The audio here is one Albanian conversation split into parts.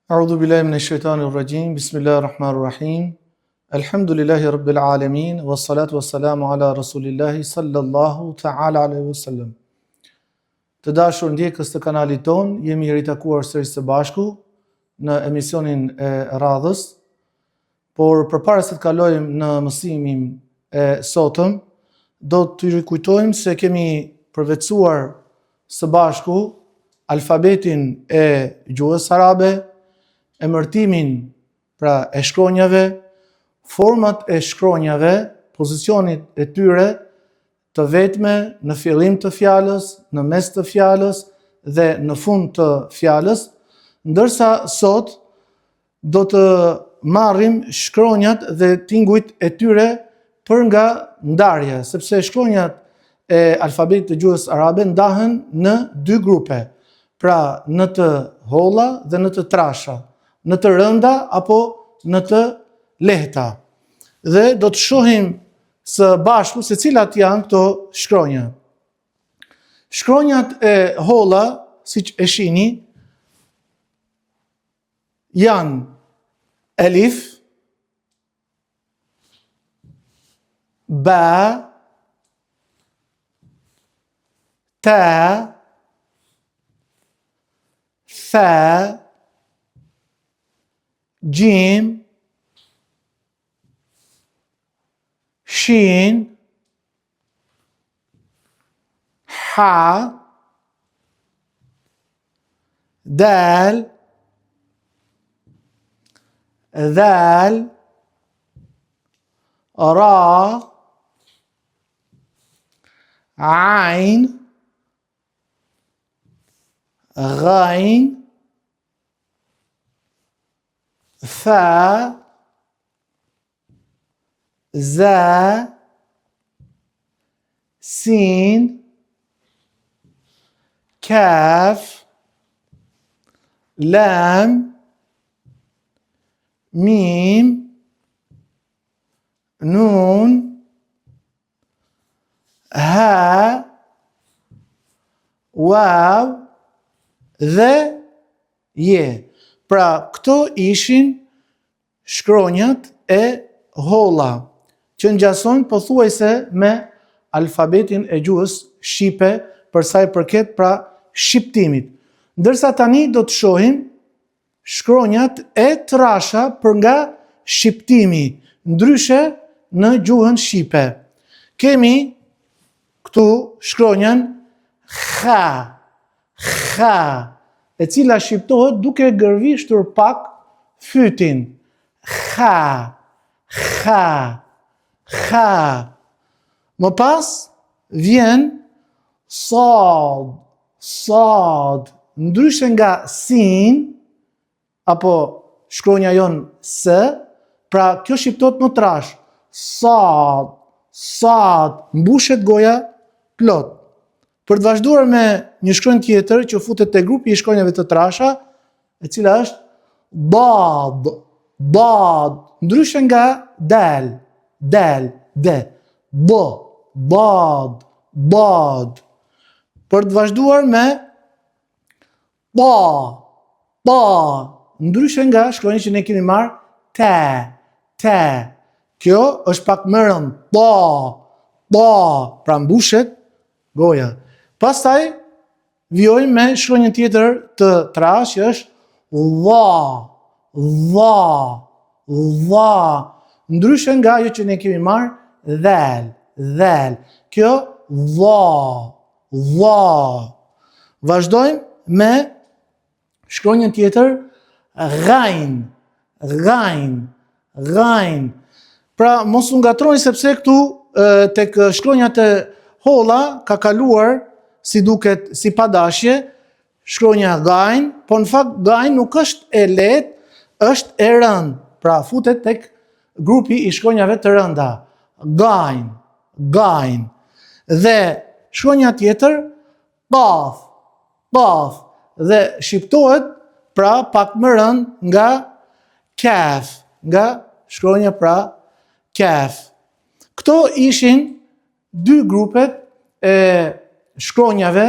A'udhu billahi minash shaitanir rajim. Bismillahir rahmanir rahim. Alhamdulillahi rabbil alamin wassalatu wassalamu ala rasulillahi sallallahu ta'ala alaihi wasallam. Të dashur ndjekës të kanalit ton, jemi ritakuar sërish së bashku në emisionin e radhës, por përpara se të kalojmë në mësimin e sotëm, do të rikujtojmë se kemi përvetësuar së bashku alfabetin e gjuhës arabe, emërtimin pra e shkronjave, format e shkronjave, pozicionit e tyre të vetme në fillim të fjalës, në mes të fjalës dhe në fund të fjalës, ndërsa sot do të marrim shkronjat dhe tingujt e tyre për nga ndarja, sepse shkronjat e alfabetit të gjuhës arabe ndahen në dy grupe, pra në të holla dhe në të trasha, në të rënda apo në të lehta. Dhe do të shohim së bashku se cilat janë këto shkronja. Shkronjat e holla, siç e shihni, janë elif, ba, ta, tha, gjim, shin, ha, dal, dhal, ra, ain, ghain, tha, za, sin, kaf, lam, mim, nun, ha, waw dhe je. Pra, këto ishin shkronjat e holla, që ngjasojnë pothuajse me alfabetin e gjuhës shqipe për sa i përket pra shqiptimit. Ndërsa tani do të shohim shkronjat e trasha për nga shqiptimi, ndryshe në gjuhën shqipe. Kemi këtu shkronjën kha, e cila shqiptohet duke gërvishtur pak fytin. Kha. Më pas vjen sad, ndryshe nga sin, apo shkronja jon s, pra kjo shqiptohet më trash. Sad, mbushet goja plot. Për të vazhduar me një shkronjë tjetër që futet te grupi i shkronjave të trasha, e cila është bad, ndryshe nga dal, bad. Për të vazhduar me pa, ndryshe nga shkronjë që ne kemi marrë te. Kjo është pak më rënd, pra mbushet goja. Pastaj vjojmë me shkronjën tjetër të trash që është dha, ndryshe nga ajo që ne kemi marrë dhal. Kjo dha. Vazhdojmë me shkronjën tjetër ghain. Pra mos u ngatroni sepse këtu tek shkronjat e holla ka kaluar si duket si padashje shkronja ghain, po në fakt ghain nuk është e lehtë, është e rëndë. Pra futet tek grupi i shkronjave të rënda. Ghain. Dhe shkronja tjetër qaf. Dhe shqiptohet pra pak më rënd nga kaf, nga shkronja pra kaf. Këto ishin dy grupet e shkronjave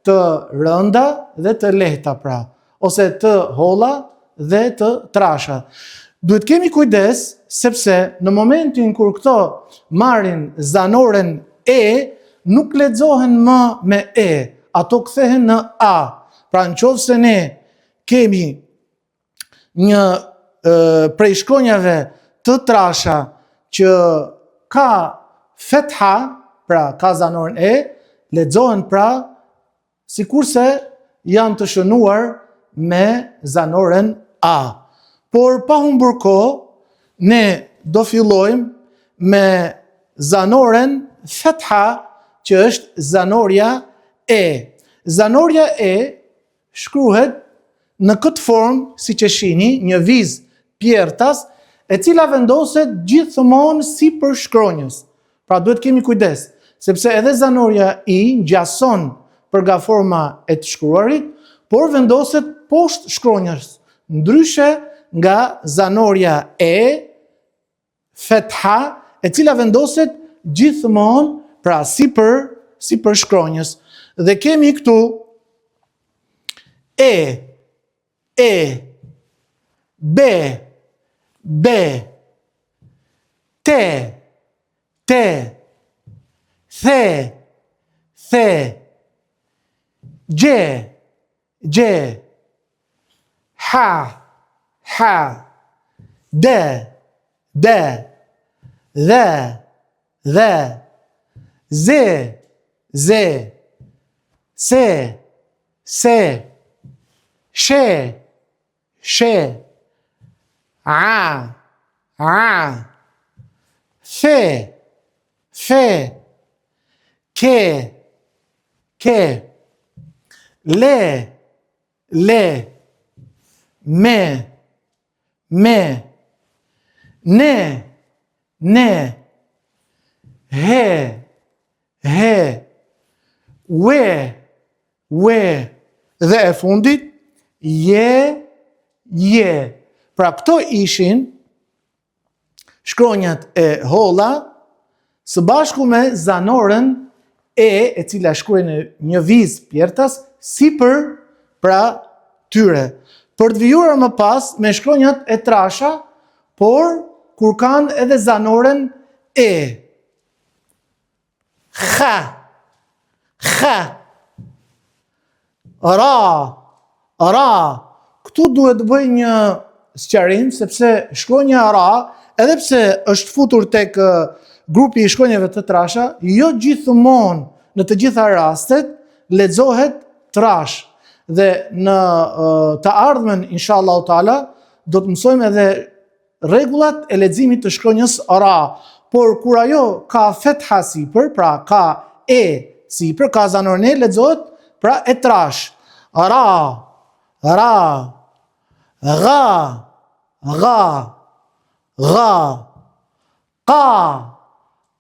të rënda dhe të lehta pra, ose të holla dhe të trasha. Duhet kemi kujdes, sepse në momentin kur këto marrin zanoren e, nuk lexohen më me e, ato kthehen në a. Pra në qovë se ne kemi një prej shkronjave të trasha që ka fetha, pra ka zanoren e, lexohen pra sikurse janë të shënuar me zanoren a. Por pa humbur kohë, ne do fillojmë me zanoren fetha, që është zanorja e. Zanorja e shkruhet në këtë formë, si që shihni, një vizë pjertas, e cila vendoset gjithmonë sipër shkronjës. Pra duhet kemi kujdes, sepse edhe zanorja i ngjason për nga forma e të shkruarit, por vendoset poshtë shkronjës, ndryshe nga zanorja e, fetha, e cila vendoset gjithmonë pra sipër shkronjës. Dhe kemi këtu e, be, te, the, gje, ha, de, dhe, ze, se, she, a, fe, ke, le, me, ne, he, we, dhe e fundit, je. Pra këto ishin shkronjat e holla, së bashku me zanoren e cila shkruhet në një vizë pjertas, sipër pra tyre. Për të vijuar më pas me shkronjat e trasha, por kur kanë edhe zanoren e. Ha, ra. Këtu duhet të bëj një sqarim, sepse shkronja ra, edhe pse është futur tek grupi i shkronjave të trasha, jo gjithmonë në të gjitha rastet lexohet trash. Dhe në të ardhmen, inshallah taala, do të mësojmë edhe rregullat e leximit të shkronjës ra. Por kur ajo ka fetha sipër, pra ka e sipër, ka zanoren e, lexohet pra e trash. Ra, gha,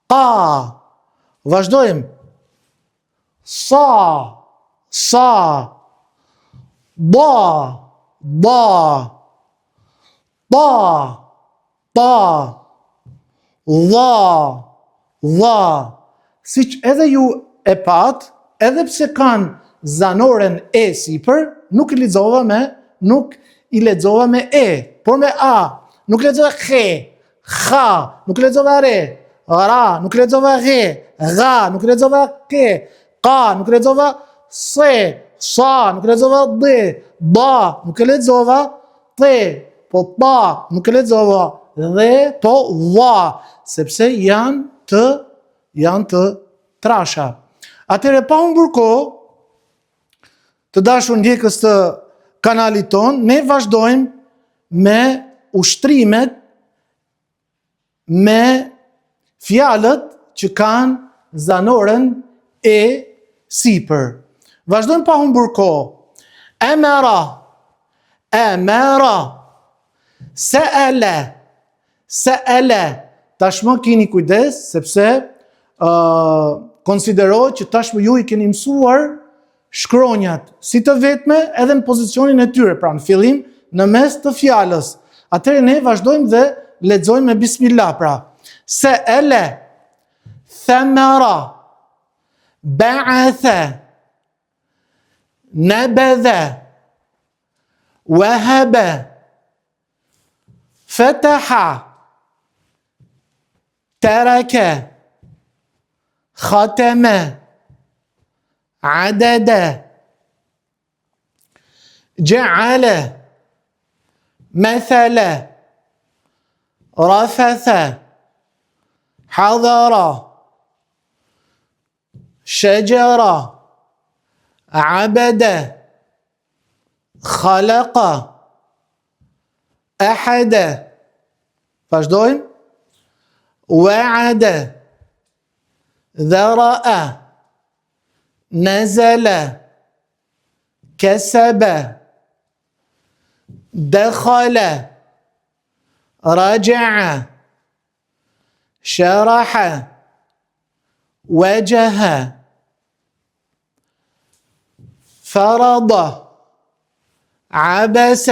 ka. Vazhdojmë. Sa, ba, ta, dha. Siç edhe ju e pat, edhe pse kanë zanoren e sipër, nuk i lexova me e, por me a. Nuk lexova ha, nuk lexova re, ra, nuk lexova ghe, gha, nuk lexova ke, ka, nuk lexova se, sa, nuk lexova dhe, ba, nuk lexova te, po ta, nuk lexova dhe, po dha, sepse janë të trasha. Atëre pa humbur kohë, të dashur ndjekës të kanalit ton, ne vazhdojmë me ushtrimet, me fjalët që kanë zanoren e sipër. Vazhdojmë pa humbur kohë. Emera, se'ele. Tashmë keni kujdes, sepse konsiderohet që tashmë ju i keni mësuar shkronjat si të vetme edhe në pozicionin e tyre, pra në fillim, në mes të fjalës. Atëherë ne vazhdojmë dhe lexojmë me bismillah, pra. Se'ele, thamara, ba'atha, nabadha, wahaba, فتح ترك ختم عدد جعل مثل رفث حضر شجر عبد خلق أحد فاشدوين وعد ذرأ نزل كسب دخل رجع شرح وجه فرض عبس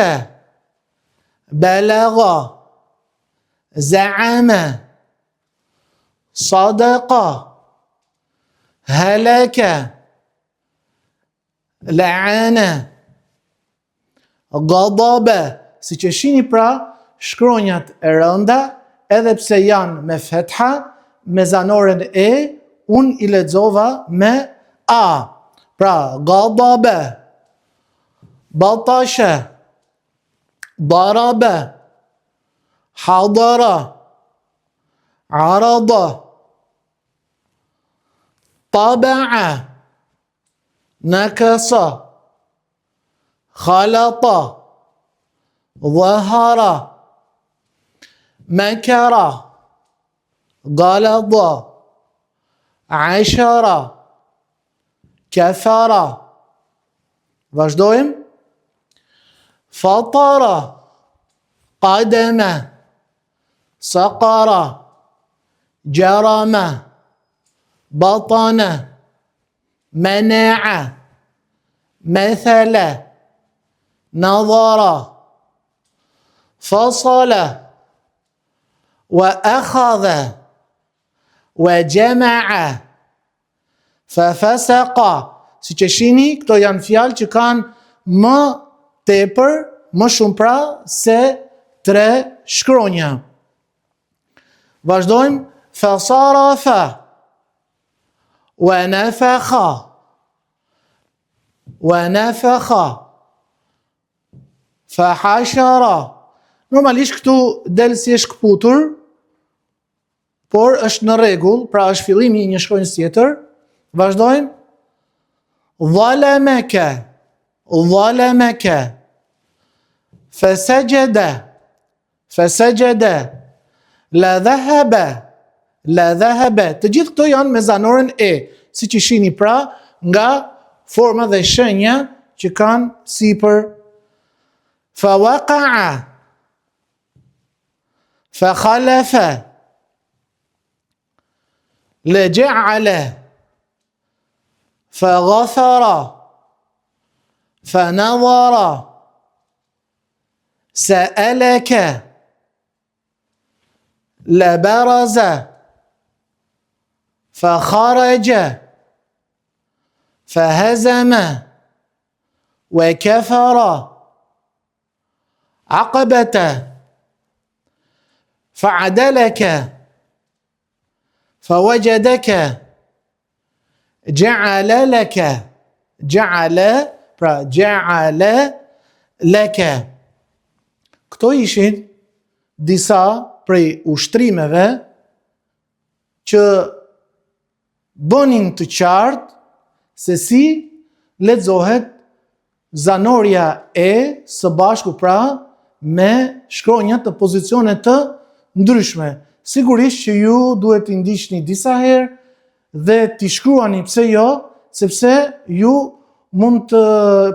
بلغ زعم صدق هلك لعن غضب. Si që shini pra, shkronjat e rënda, edhe pse janë me fetha, me zanoren e, unë i lexova me a. Pra, ghadabe, batashe, darabe, hadara, arada, taba'a, nakasa, khalata, ظهر مكر غلظ عشر كفر. Vazhdojmë. فطر قدم سقر جرم بطن منع مثل نظر فصل وأخذ وجمع ففسق. Si që shini, këto janë fjalë që kanë më tepër, më shumë pra se 3 shkronja. Vazhdojmë. Fasarafa wa nafakha fahashara. Normalisht këtu del si është kputur, por është në rregull, pra është fillimi i një shkronjës tjetër. Vazhdojmë. Zalamaka fasajada la dhahaba. Të gjithë këto janë me zanoren e, si që shini pra nga forma dhe shenja që kanë sipër. Fawaqa'a فخلف لجعل فغفر فنظر سألك لبرز فخرج فهزم وكفر عقبة فعدلك فوجدك جعل لك Këto ishin disa prej ushtrimeve që bënin të qartë se si lexohet zanoria e së bashku pra me shkronjat të pozicione të ndryshme. Sigurisht që ju duhet t'i ndiqni disa herë dhe t'i shkruani, pse jo, sepse ju mund të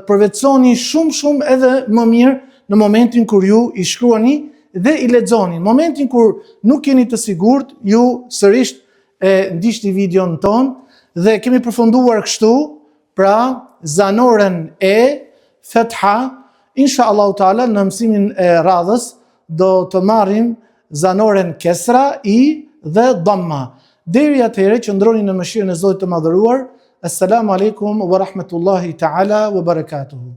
përvetsoni shumë edhe më mirë në momentin kur ju i shkruani dhe i lexoni. Në momentin kur nuk jeni të sigurt, ju sërish e ndiqni videon ton dhe kemi përfunduar kështu, pra zanoren e fetha. Inshallah taala në mësimin e radhës do të marrim zanoren kesra, i dhe dhamma. Deri atëherë qëndroni në mëshirën e Zotit të Madhëruar. Assalamu alaikum wa rahmatullahi ta'ala wa barakatuhu.